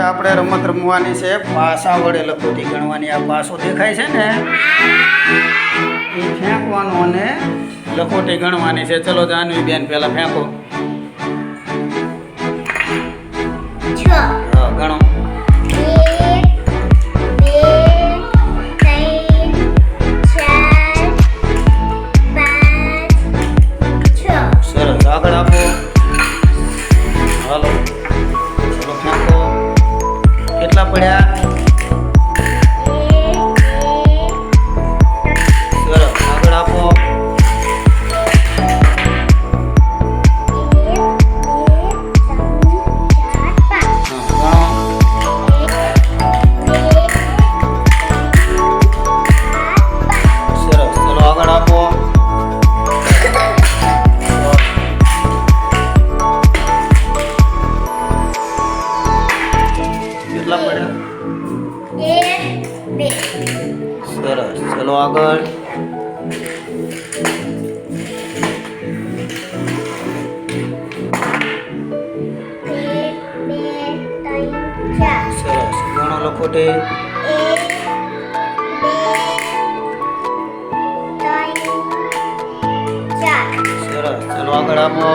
આપણે રમત રમવાની છે પાસા વડે લખોટી ગણવાની. આ પાસો દેખાય છે ને એ ફેંકવાનો અને લખોટી ગણવાની છે. ચલો જાનવી બેન પહેલા ફેંકો. હા ગણો. સરસ આગળ આપો. હાલો ચલો ફેંકો. કેટલા પડ્યા? સરસ આગળ આપો. સરસ ચલો આગળ આપો. કેટલા પડ્યા? સરસ ચલો આગળ. સરસ ગણો લખોટી. સરસ ચલો આગળ આપો.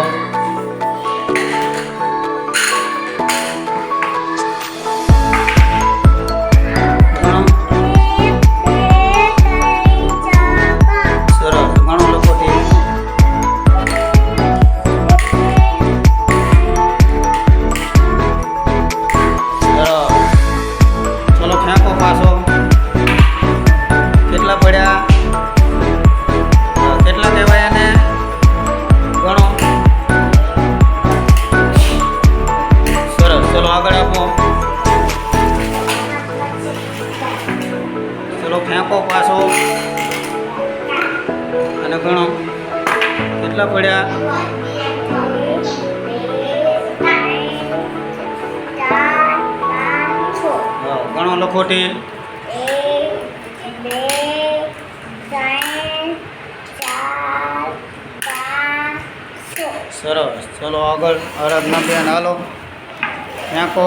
કેટલા પડ્યા? કેટલા કહેવાય એને? ગણો. સરસ ચલો આગળ આપો. ચલો ફેંકો પાછો અને ગણો. કેટલા પડ્યા? હા ગણો લખોટી. સરસ ચલો આગળ. આરાધના બેન હાલો ફેંકો.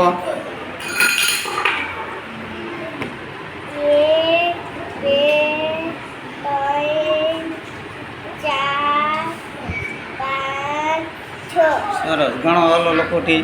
સરસ ગણો હાલો લખોટી.